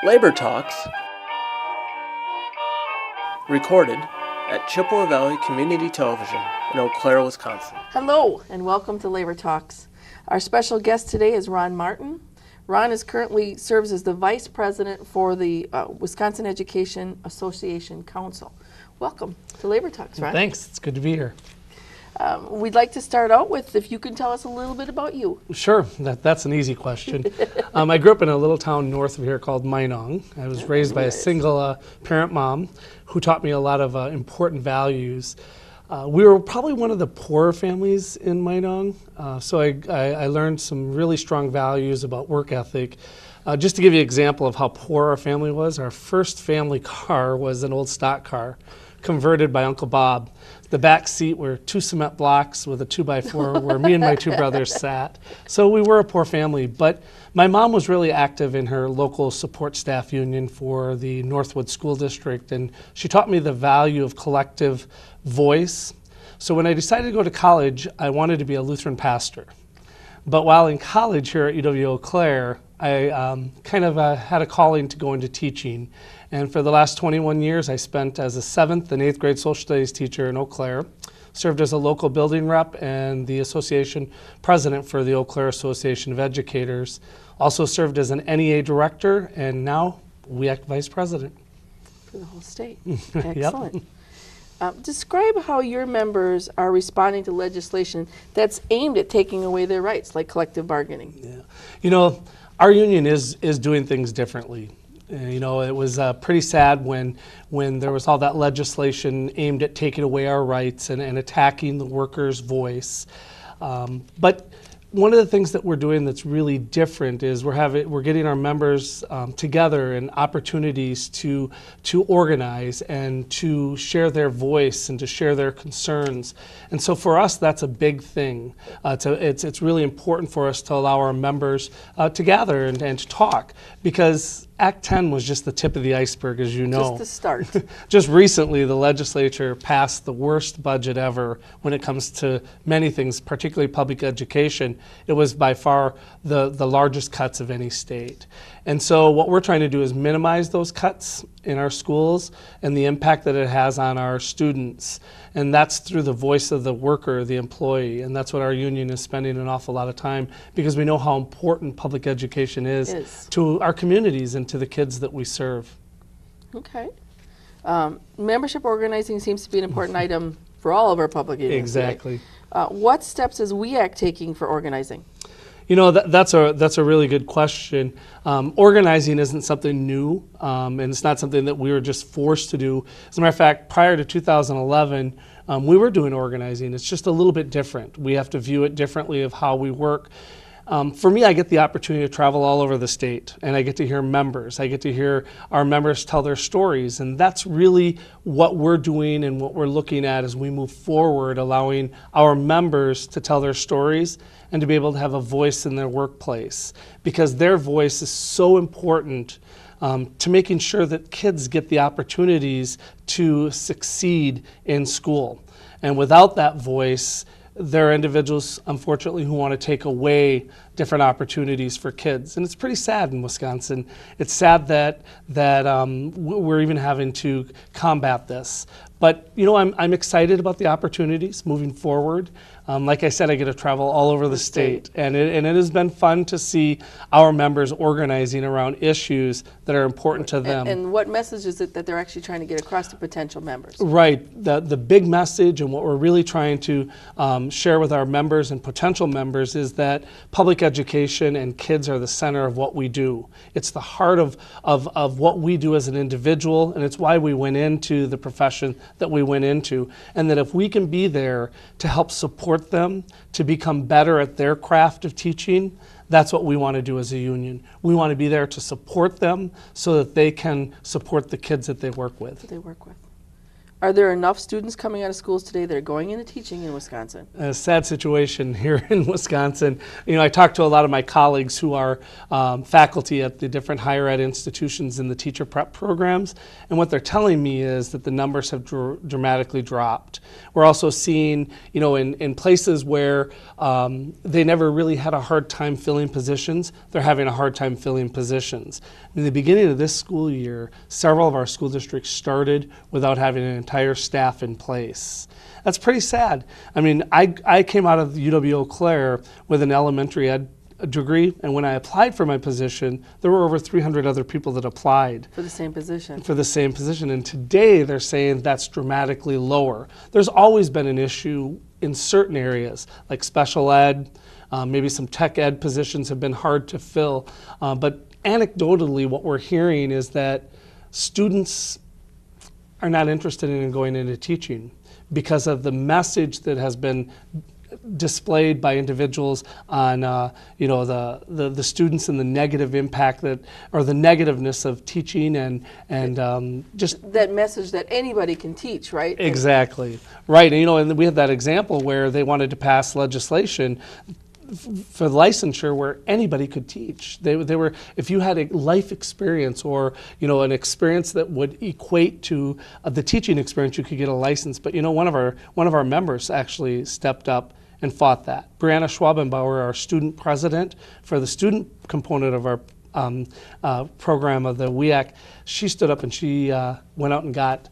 Labor Talks, recorded at Chippewa Valley Community Television in Eau Claire, Wisconsin. Hello, and welcome to Labor Talks. Our special guest today is Ron Martin. Ron currently serves as the Vice President for the Wisconsin Education Association Council. Welcome to Labor Talks, Ron. Thanks, it's good to be here. We'd like to start out with if you can tell us a little bit about you. Sure, that's an easy question. I grew up in a little town north of here called Minong. I was raised by a single parent mom who taught me a lot of important values. We were probably one of the poorer families in Minong, so I learned some really strong values about work ethic. Just to give you an example of how poor our family was, our first family car was an old stock car converted by Uncle Bob. The back seat were 2 cement blocks with a 2x4 where me and my 2 brothers sat. So we were a poor family, but my mom was really active in her local support staff union for the Northwood School District, and she taught me the value of collective voice. So when I decided to go to college, I wanted to be a Lutheran pastor. But while in college here at UW Eau Claire, I had a calling to go into teaching. And for the last 21 years, I spent as a 7th and 8th grade social studies teacher in Eau Claire, served as a local building rep and the association president for the Eau Claire Association of Educators, also served as an NEA director, and now WEAC vice president. For the whole state. Excellent. Describe how your members are responding to legislation that's aimed at taking away their rights, like collective bargaining. Yeah. You know, our union is doing things differently. You know, it was pretty sad when there was all that legislation aimed at taking away our rights and attacking the workers' voice. But one of the things that we're doing that's really different is we're getting our members together and opportunities to organize and to share their voice and to share their concerns. And so for us, that's a big thing. It's really important for us to allow our members to gather and to talk, because Act 10 was just the tip of the iceberg, as you know. Just the start. Just recently, the legislature passed the worst budget ever when it comes to many things, particularly public education. It was by far the largest cuts of any state. And so what we're trying to do is minimize those cuts in our schools and the impact that it has on our students. And that's through the voice of the worker, the employee. And that's what our union is spending an awful lot of time, because we know how important public education is to our communities and to the kids that we serve. Okay. Membership organizing seems to be an important item for all of our public unions. Exactly. What steps is WEAC taking for organizing? You know, that's a really good question. Organizing isn't something new, and it's not something that we were just forced to do. As a matter of fact, prior to 2011, we were doing organizing. It's just a little bit different. We have to view it differently of how we work. For me, I get the opportunity to travel all over the state, and I get to hear members. I get to hear our members tell their stories, and that's really what we're doing and what we're looking at as we move forward, allowing our members to tell their stories and to be able to have a voice in their workplace, because their voice is so important to making sure that kids get the opportunities to succeed in school. And without that voice, there are individuals, unfortunately, who want to take away different opportunities for kids. And it's pretty sad in Wisconsin. It's sad that we're even having to combat this. But, you know, I'm excited about the opportunities moving forward. Like I said, I get to travel all over the state, and it has been fun to see our members organizing around issues that are important to them. And what message is it that they're actually trying to get across to potential members? Right. The big message and what we're really trying to share with our members and potential members is that public education and kids are the center of what we do. It's the heart of what we do as an individual, and it's why we went into the profession that we went into. And that if we can be there to help support them to become better at their craft of teaching, that's what we want to do as a union. We want to be there to support them so that they can support the kids that they work with. Are there enough students coming out of schools today that are going into teaching in Wisconsin? A sad situation here in Wisconsin. You know, I talked to a lot of my colleagues who are faculty at the different higher ed institutions in the teacher prep programs, and what they're telling me is that the numbers have dramatically dropped. We're also seeing, you know, in places where they never really had a hard time filling positions, they're having a hard time filling positions. In the beginning of this school year, several of our school districts started without having an entire staff in place. That's pretty sad. I mean, I came out of UW-Eau Claire with an elementary ed degree, and when I applied for my position, there were over 300 other people that applied. For the same position. For the same position, and today they're saying that's dramatically lower. There's always been an issue in certain areas, like special ed, maybe some tech ed positions have been hard to fill, but anecdotally what we're hearing is that students are not interested in going into teaching because of the message that has been displayed by individuals on you know, the students and the negative impact that, or the negativeness of teaching and just that message that anybody can teach, right? exactly right. And you know, and we had that example where they wanted to pass legislation for licensure where anybody could teach. They were, if you had a life experience or, you know, an experience that would equate to the teaching experience, you could get a license. But you know, one of our members actually stepped up and fought that. Brianna Schwabenbauer, our student president for the student component of our program of the WEAC, she stood up and she went out and got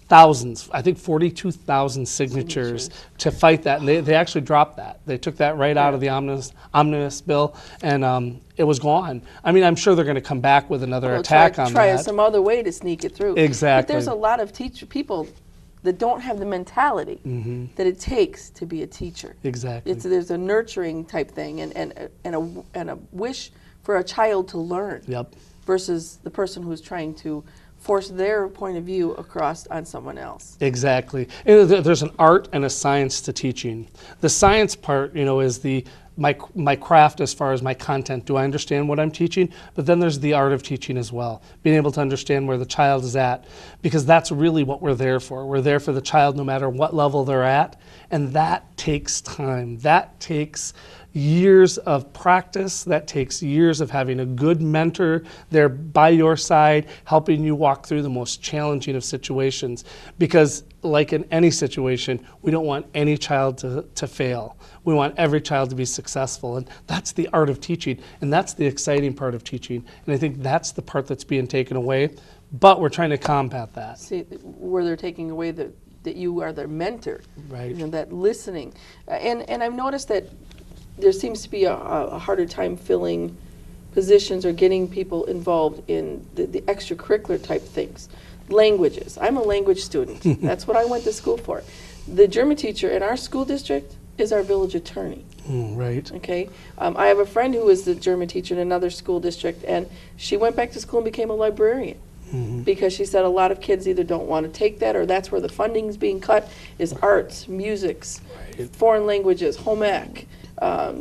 thousands, I think 42,000 signatures to fight that, and they actually dropped that. They took that right out of the omnibus bill, and it was gone. I mean, I'm sure they're going to come back with another attack on that. Try some other way to sneak it through. Exactly. But there's a lot of people that don't have the mentality that it takes to be a teacher. Exactly. There's a nurturing type thing and a wish for a child to learn. Yep. Versus the person who's trying to force their point of view across on someone else. Exactly. And there's an art and a science to teaching. The science part, you know, is my craft as far as my content. Do I understand what I'm teaching? But then there's the art of teaching as well. Being able to understand where the child is at, because that's really what we're there for. We're there for the child no matter what level they're at, and that takes time. That takes years of practice. That takes years of having a good mentor there by your side, helping you walk through the most challenging of situations. Because like in any situation, we don't want any child to fail. We want every child to be successful, and that's the art of teaching, and that's the exciting part of teaching. And I think that's the part that's being taken away, but we're trying to combat that. See, where they're taking away that you are their mentor, right? You know, that listening, and I've noticed that there seems to be a harder time filling positions or getting people involved in the extracurricular type things. Languages. I'm a language student. That's what I went to school for. The German teacher in our school district is our village attorney. Right. Okay. I have a friend who is the German teacher in another school district, and she went back to school and became a librarian. Because she said a lot of kids either don't want to take that, or that's where the funding's being cut, is arts, musics, foreign languages, home ec,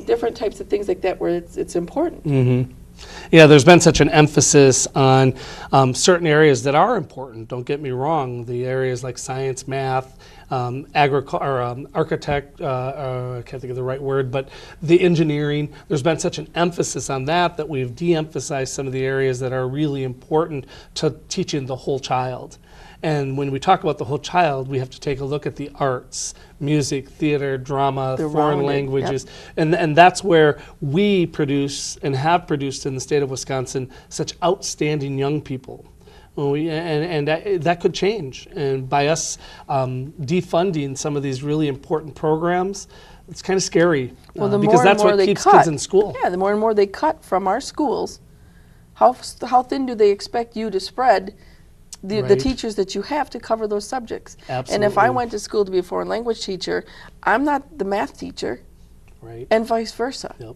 different types of things like that where it's important. Yeah, there's been such an emphasis on certain areas that are important. Don't get me wrong. The areas like science, math, architect, I can't think of the right word, but the engineering, there's been such an emphasis on that we've de-emphasized some of the areas that are really important to teaching the whole child. And when we talk about the whole child, we have to take a look at the arts, music, theater, drama, foreign languages. And that's where we produce and have produced in the state of Wisconsin such outstanding young people. And that could change. And by us defunding some of these really important programs, it's kind of scary. Well, the because more that's and more what they keeps cut, kids in school. Yeah, the more and more they cut from our schools, how thin do they expect you to spread the teachers that you have to cover those subjects? Absolutely. And if I went to school to be a foreign language teacher, I'm not the math teacher, and vice versa. Yep.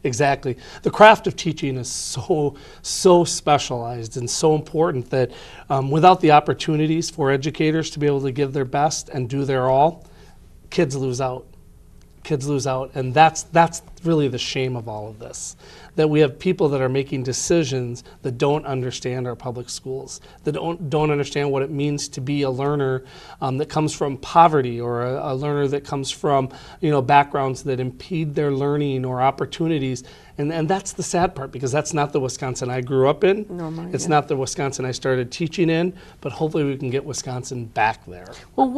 Exactly. The craft of teaching is so specialized and so important that without the opportunities for educators to be able to give their best and do their all, kids lose out. kids lose out. And that's really the shame of all of this, that we have people that are making decisions that don't understand our public schools, that don't understand what it means to be a learner that comes from poverty, or a learner that comes from backgrounds that impede their learning or opportunities. And that's the sad part, because that's not the Wisconsin I grew up in. No, mine, it's yeah. not the Wisconsin I started teaching in, but hopefully we can get Wisconsin back there. Well,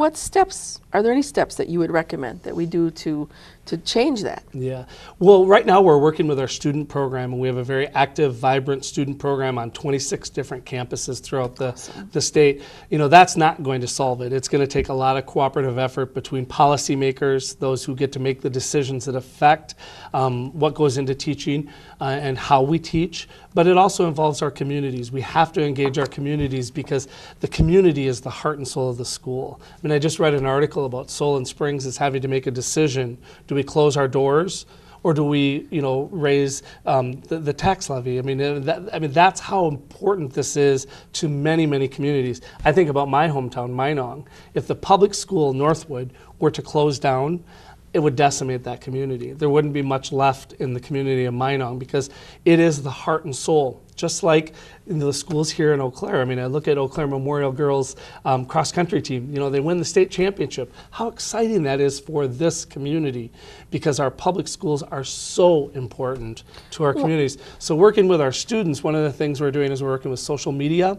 are there any steps that you would recommend that we do to change that? Yeah. Well, right now we're working with our student program, and we have a very active, vibrant student program on 26 different campuses throughout the state. That's not going to solve it. It's going to take a lot of cooperative effort between policymakers, those who get to make the decisions that affect what goes into teaching and how we teach, but it also involves our communities. We have to engage our communities, because the community is the heart and soul of the school. I just read an article about Solon Springs is having to make a decision. Do we close our doors, or do we, raise the tax levy? That's how important this is to many, many communities. I think about my hometown, Minong. If the public school, Northwood, were to close down, it would decimate that community. There wouldn't be much left in the community of Minong, because it is the heart and soul. Just like the schools here in Eau Claire. I look at Eau Claire Memorial Girls cross-country team. They win the state championship. How exciting that is for this community, because our public schools are so important to our communities. So working with our students, one of the things we're doing is we're working with social media.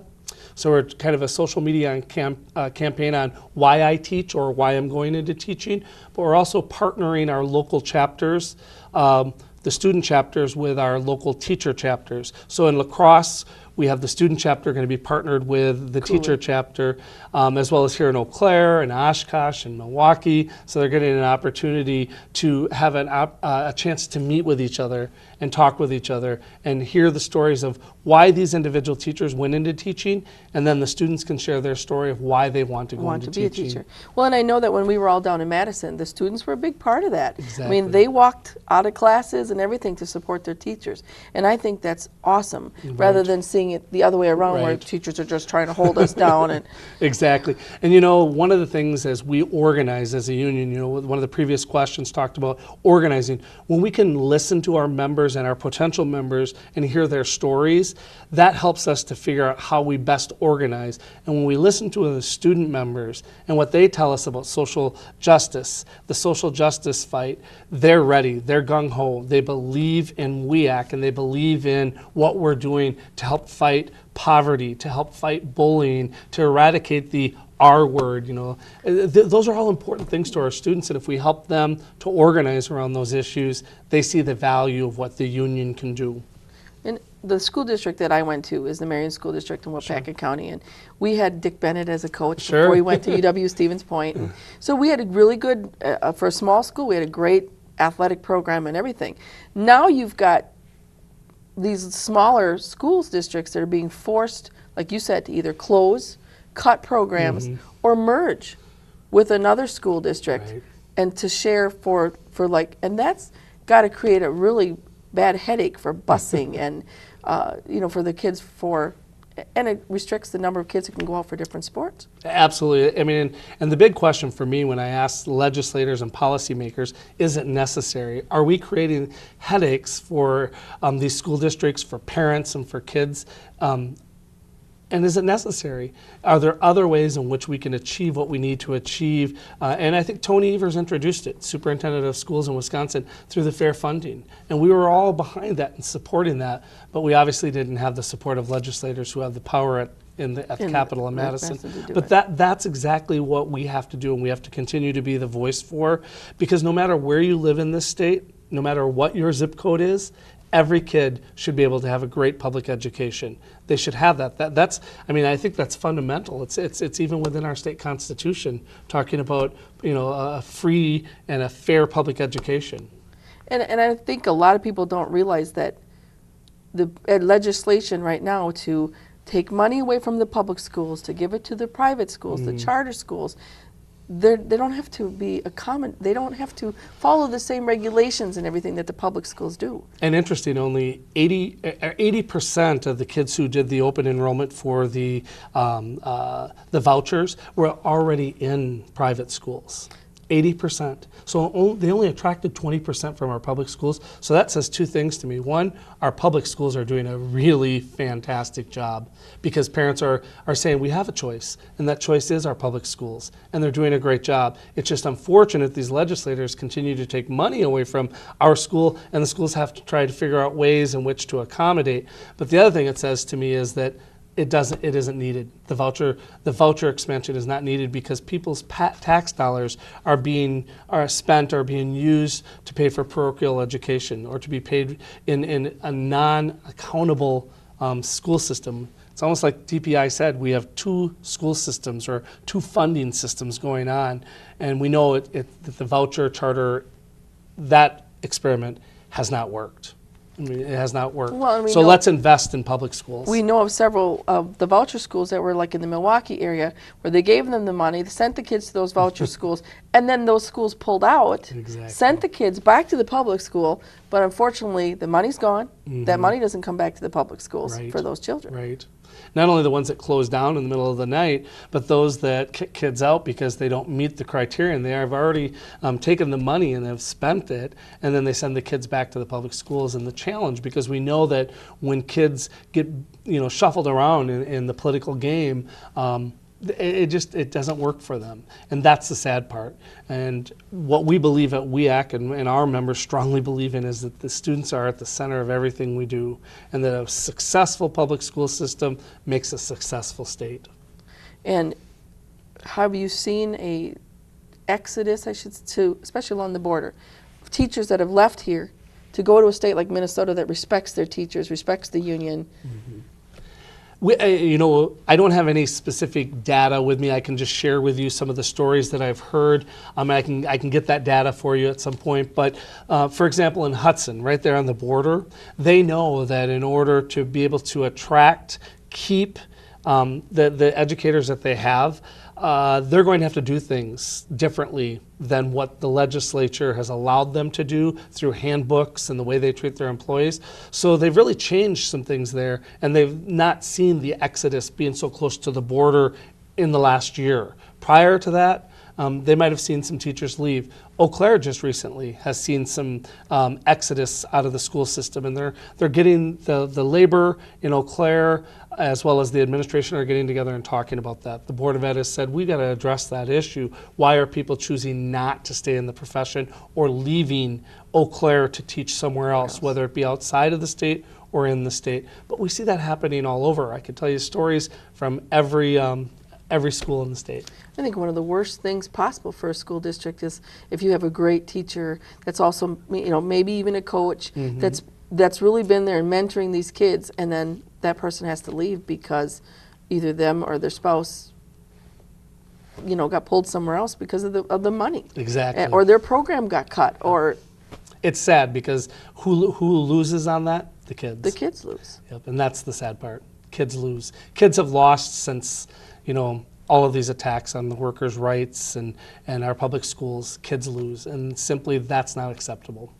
So we're kind of a social media campaign on why I teach, or why I'm going into teaching, but we're also partnering our local chapters, the student chapters, with our local teacher chapters. So in La Crosse, we have the student chapter going to be partnered with the teacher chapter, as well as here in Eau Claire and Oshkosh and Milwaukee. So they're getting an opportunity to have a chance to meet with each other and talk with each other and hear the stories of why these individual teachers went into teaching, and then the students can share their story of why they want to go into teaching. Want to be a teacher. Well, and I know that when we were all down in Madison, the students were a big part of that. Exactly. They walked out of classes and everything to support their teachers. And I think that's awesome, rather than seeing it the other way around, where teachers are just trying to hold us down. And Exactly. And one of the things as we organize as a union, one of the previous questions talked about organizing. When we can listen to our members and our potential members and hear their stories, that helps us to figure out how we best organize. And when we listen to the student members and what they tell us about social justice, the social justice fight, they're ready, they're gung-ho, they believe in WEAC, and they believe in what we're doing to help fight poverty, to help fight bullying, to eradicate the R word. Those are all important things to our students, and if we help them to organize around those issues, they see the value of what the union can do. And the school district that I went to is the Marion School District in Wapaka County, and we had Dick Bennett as a coach before we went to UW Stevens Point. And so we had a really good, for a small school, we had a great athletic program and everything. Now you've got these smaller schools districts that are being forced, like you said, to either close, cut programs, or merge with another school district, and to share for and that's got to create a really bad headache for busing and for the kids, and it restricts the number of kids who can go out for different sports. Absolutely. And the big question for me when I ask legislators and policymakers, is it necessary? Are we creating headaches for these school districts, for parents, and for kids? And is it necessary? Are there other ways in which we can achieve what we need to achieve? And I think Tony Evers introduced it, Superintendent of Schools in Wisconsin, through the fair funding. And we were all behind that and supporting that, but we obviously didn't have the support of legislators who have the power at the Capitol in Madison. But that's exactly what we have to do, and we have to continue to be the voice for, because no matter where you live in this state, no matter what your zip code is, every kid should be able to have a great public education. They should have that. I think that's fundamental. It's even within our state constitution, talking about a free and a fair public education. And I think a lot of people don't realize that the legislation right now to take money away from the public schools, to give it to the private schools, the charter schools, they don't have to be they don't have to follow the same regulations and everything that the public schools do. And interesting, only 80% of the kids who did the open enrollment for the vouchers were already in private schools. 80%. So they only attracted 20% from our public schools. So that says two things to me. One, our public schools are doing a really fantastic job because parents are saying we have a choice, and that choice is our public schools, and they're doing a great job. It's just unfortunate these legislators continue to take money away from our school, and the schools have to try to figure out ways in which to accommodate. But the other thing it says to me is that it isn't needed. The voucher expansion is not needed because people's tax dollars are being used to pay for parochial education or to be paid in a non-accountable school system. It's almost like DPI said, we have two school systems or two funding systems going on, and we know that the voucher charter, that experiment has not worked. I mean, it has not worked. Well, so let's invest in public schools. We know of several of the voucher schools that were like in the Milwaukee area where they gave them the money, they sent the kids to those voucher schools, and then those schools pulled out, sent the kids back to the public school, but unfortunately the money's gone. That money doesn't come back to the public schools for those children. Right. Not only the ones that close down in the middle of the night, but those that kick kids out because they don't meet the criterion. They have already taken the money and have spent it, and then they send the kids back to the public schools. And the challenge, because we know that when kids get shuffled around in the political game, it doesn't work for them, and that's the sad part. And what we believe at WEAC and our members strongly believe in is that the students are at the center of everything we do, and that a successful public school system makes a successful state. And have you seen a exodus, especially along the border, of teachers that have left here to go to a state like Minnesota that respects their teachers, respects the union? I don't have any specific data with me. I can just share with you some of the stories that I've heard. I can get that data for you at some point. But for example, in Hudson, right there on the border, they know that in order to be able to attract, keep the educators that they have, they're going to have to do things differently than what the legislature has allowed them to do through handbooks and the way they treat their employees. So they've really changed some things there, and they've not seen the exodus being so close to the border in the last year. Prior to that, they might have seen some teachers leave. Eau Claire just recently has seen some exodus out of the school system, and they're getting the labor in Eau Claire as well as the administration are getting together and talking about that. The Board of Ed has said, we got to address that issue. Why are people choosing not to stay in the profession or leaving Eau Claire to teach somewhere else, whether it be outside of the state or in the state? But we see that happening all over. I could tell you stories from every school in the state. I think one of the worst things possible for a school district is if you have a great teacher that's also, maybe even a coach that's really been there and mentoring these kids, and then that person has to leave because either them or their spouse, got pulled somewhere else because of the money. Exactly. Or their program got cut. Or it's sad because who loses on that? The kids. The kids lose. Yep, and that's the sad part. Kids lose. Kids have lost since all of these attacks on the workers' rights and our public schools. Kids lose, and simply that's not acceptable.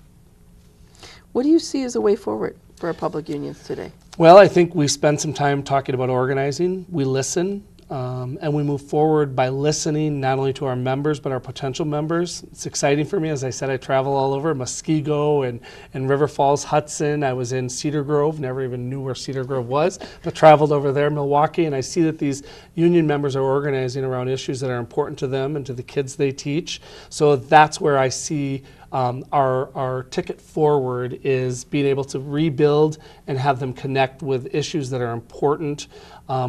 What do you see as a way forward for our public unions today? Well, I think we spend some time talking about organizing. We listen, and we move forward by listening not only to our members but our potential members. It's exciting for me. As I said, I travel all over Muskego and River Falls, Hudson. I was in Cedar Grove, never even knew where Cedar Grove was, but traveled over there, Milwaukee, and I see that these union members are organizing around issues that are important to them and to the kids they teach. So that's where I see our ticket forward is being able to rebuild and have them connect with issues that are important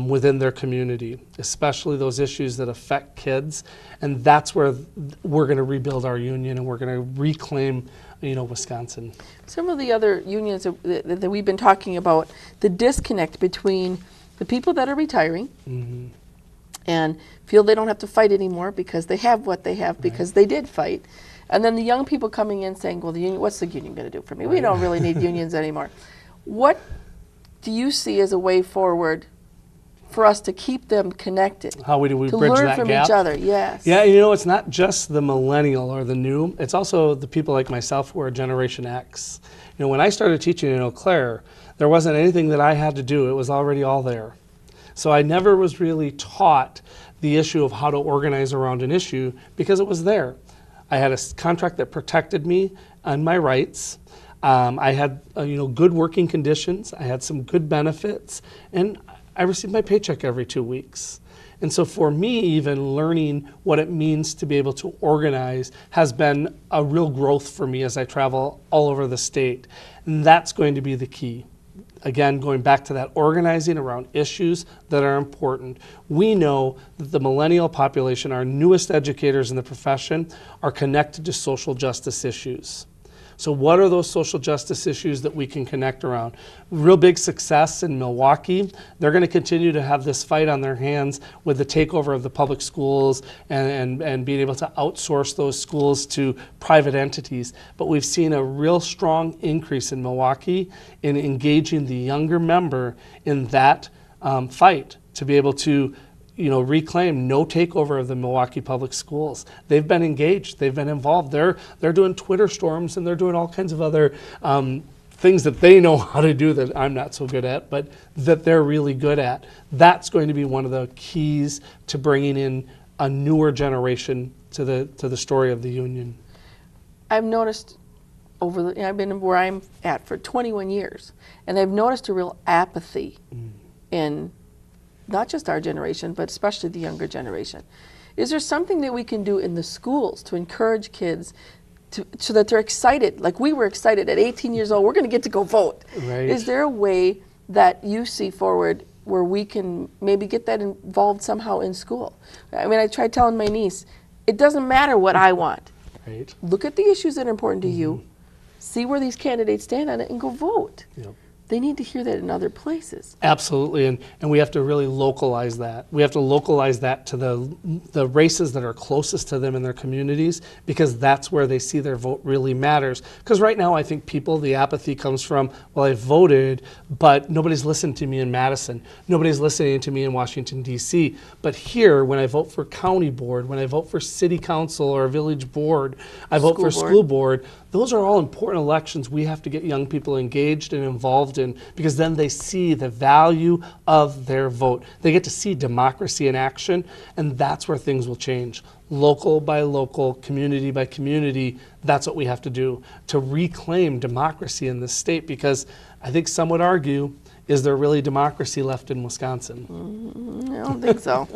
within their community, especially those issues that affect kids. And that's where we're going to rebuild our union, and we're going to reclaim Wisconsin. Some of the other unions that we've been talking about, the disconnect between the people that are retiring and feel they don't have to fight anymore because they have what they have because they did fight. And then the young people coming in saying, well, the union, what's the union going to do for me? We don't really need unions anymore. What do you see as a way forward for us to keep them connected? How do we to bridge learn that from gap? each other, yes. Yeah, it's not just the millennial or the new. It's also the people like myself who are Generation X. When I started teaching in Eau Claire, there wasn't anything that I had to do. It was already all there. So I never was really taught the issue of how to organize around an issue because it was there. I had a contract that protected me and my rights. I had good working conditions. I had some good benefits, and I received my paycheck every 2 weeks. And so for me, even learning what it means to be able to organize has been a real growth for me as I travel all over the state. And that's going to be the key. Again, going back to that organizing around issues that are important. We know that the millennial population, our newest educators in the profession, are connected to social justice issues. So what are those social justice issues that we can connect around? Real big success in Milwaukee. They're going to continue to have this fight on their hands with the takeover of the public schools and being able to outsource those schools to private entities. But we've seen a real strong increase in Milwaukee in engaging the younger member in that fight to be able to reclaim no takeover of the Milwaukee Public Schools. They've been engaged. They've been involved. They're doing Twitter storms, and they're doing all kinds of other things that they know how to do that I'm not so good at, but that they're really good at. That's going to be one of the keys to bringing in a newer generation to the story of the union. I've noticed I've been where I'm at for 21 years, and I've noticed a real apathy in not just our generation, but especially the younger generation. Is there something that we can do in the schools to encourage kids so that they're excited? Like we were excited at 18 years old, we're going to get to go vote. Right. Is there a way that you see forward where we can maybe get that involved somehow in school? I mean, I tried telling my niece, it doesn't matter what I want. Right. Look at the issues that are important to you, see where these candidates stand on it, and go vote. Yep. They need to hear that in other places. Absolutely, and we have to really localize that. We have to localize that to the races that are closest to them in their communities, because that's where they see their vote really matters. Because right now I think the apathy comes from, well, I voted, but nobody's listened to me in Madison. Nobody's listening to me in Washington, D.C. But here, when I vote for county board, when I vote for city council or village board, I vote for school board, those are all important elections we have to get young people engaged and involved in, because then they see the value of their vote. They get to see democracy in action, and that's where things will change. Local by local, community by community, that's what we have to do to reclaim democracy in this state, because I think some would argue, is there really democracy left in Wisconsin? I don't think so.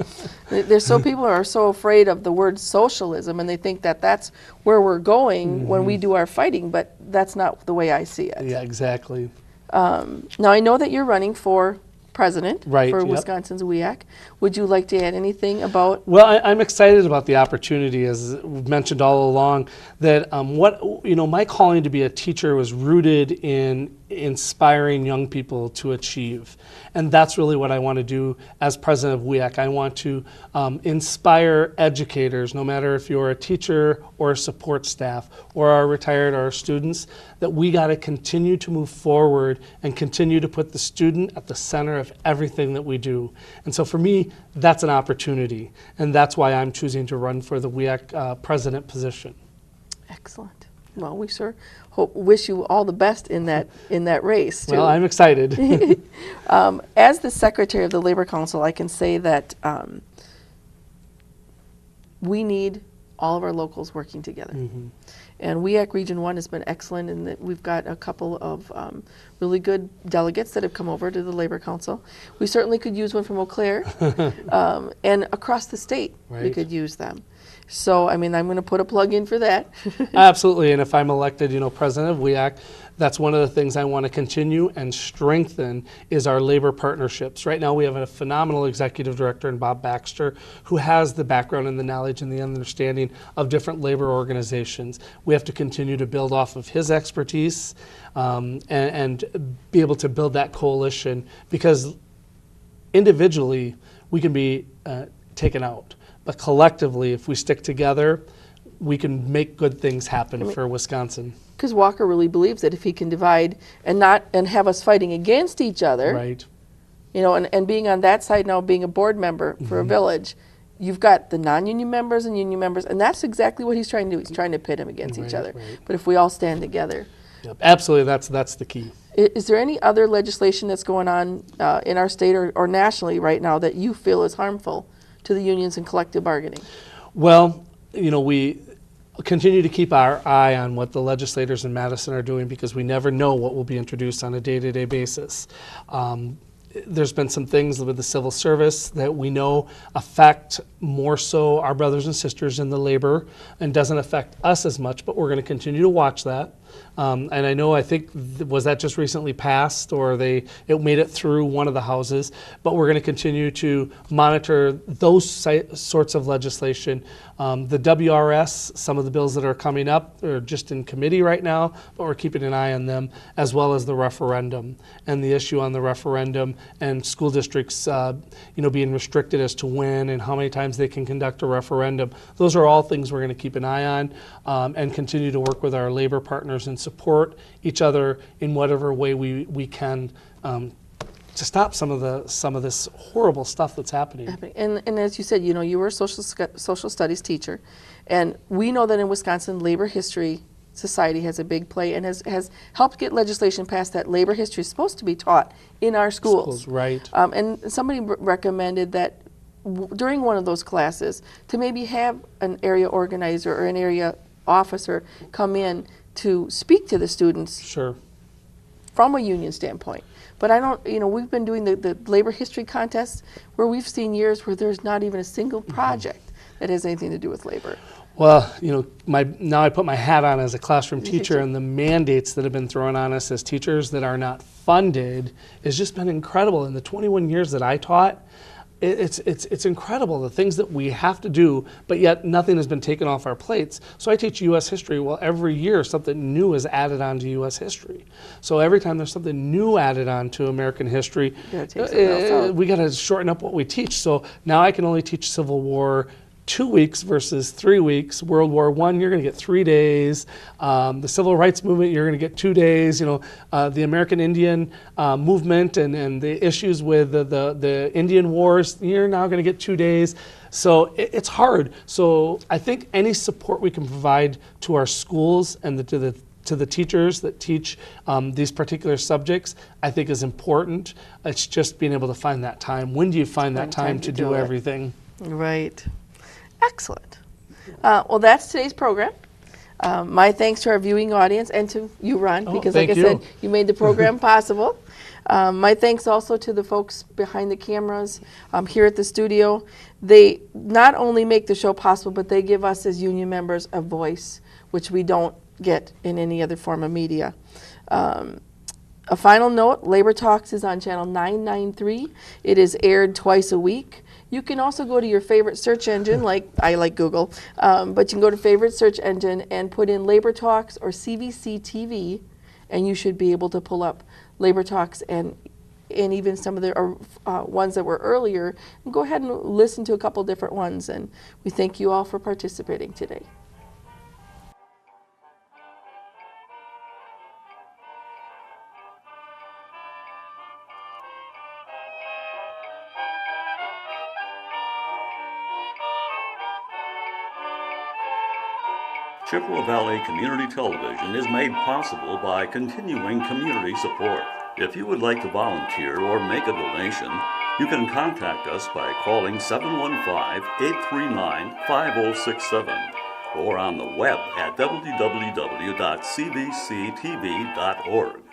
People are so afraid of the word socialism, and they think that that's where we're going when we do our fighting, but that's not the way I see it. Yeah, exactly. Now, I know that you're running for president for Wisconsin's WEAC. Would you like to add anything about? Well, I'm excited about the opportunity, as we've mentioned all along, that my calling to be a teacher was rooted in inspiring young people to achieve. And that's really what I want to do as president of WEAC. I want to inspire educators, no matter if you're a teacher or a support staff or are retired or students, that we got to continue to move forward and continue to put the student at the center of everything that we do. And so for me, that's an opportunity. And that's why I'm choosing to run for the WEAC president position. Excellent. Well, we wish you all the best in that race, too. Well, I'm excited. As the secretary of the Labor Council, I can say that we need all of our locals working together. And WEAC Region 1 has been excellent in that we've got a couple of really good delegates that have come over to the Labor Council. We certainly could use one from Eau Claire. And across the state, we could use them. So, I mean, I'm going to put a plug in for that. Absolutely, and if I'm elected, president of WEAC, that's one of the things I want to continue and strengthen is our labor partnerships. Right now we have a phenomenal executive director in Bob Baxter who has the background and the knowledge and the understanding of different labor organizations. We have to continue to build off of his expertise and be able to build that coalition, because individually we can be taken out. But collectively, if we stick together, we can make good things happen for Wisconsin. Because Walker really believes that if he can divide and have us fighting against each other, right? And being on that side now, being a board member for a village, you've got the non-union members and union members, and that's exactly what he's trying to do. He's trying to pit them against each other. Right. But if we all stand together, absolutely, that's the key. Is there any other legislation that's going on in our state or nationally right now that you feel is harmful to the unions and collective bargaining? Well, continue to keep our eye on what the legislators in Madison are doing, because we never know what will be introduced on a day-to-day basis. There's been some things with the civil service that we know affect more so our brothers and sisters in the labor and doesn't affect us as much, but we're going to continue to watch that. And I think, was that just recently passed, or it made it through one of the houses, but we're going to continue to monitor those sorts of legislation. The WRS, some of the bills that are coming up are just in committee right now, but we're keeping an eye on them, as well as the referendum and the issue on the referendum and school districts being restricted as to when and how many times they can conduct a referendum. Those are all things we're going to keep an eye on and continue to work with our labor partners and support each other in whatever way we can to stop some of this horrible stuff that's happening. And as you said, you were a social studies teacher, and we know that in Wisconsin, Labor History Society has a big play and has helped get legislation passed that labor history is supposed to be taught in our schools. Right. And somebody recommended that during one of those classes to maybe have an area organizer or an area officer come in to speak to the students. Sure. From a union standpoint. But I don't, we've been doing the labor history contests where we've seen years where there's not even a single project that has anything to do with labor. Well, now I put my hat on as a classroom teacher, and the mandates that have been thrown on us as teachers that are not funded has just been incredible. In the 21 years that I taught, it's incredible, the things that we have to do, but yet nothing has been taken off our plates. So I teach U.S. history. Well, every year something new is added on to U.S. history. So every time there's something new added on to American history, we got to shorten up what we teach. So now I can only teach Civil War 2 weeks versus 3 weeks. World War I, you're going to get 3 days. The Civil Rights Movement, you're going to get 2 days. The American Indian movement and the issues with the Indian Wars, you're now going to get 2 days. So it's hard. So I think any support we can provide to our schools and to the teachers that teach these particular subjects, I think is important. It's just being able to find that time. When do you find that time to do everything? Right. Excellent. Well, that's today's program. My thanks to our viewing audience and to you, Ron, because like I said, you made the program possible. My thanks also to the folks behind the cameras here at the studio. They not only make the show possible, but they give us as union members a voice, which we don't get in any other form of media. A final note, Labor Talks is on channel 993. It is aired twice a week. You can also go to your favorite search engine, like I like Google, but you can go to favorite search engine and put in Labor Talks or CVC TV, and you should be able to pull up Labor Talks and even some of the ones that were earlier. And go ahead and listen to a couple different ones, and we thank you all for participating today. Chippewa Valley Community Television is made possible by continuing community support. If you would like to volunteer or make a donation, you can contact us by calling 715-839-5067 or on the web at www.cvctv.org.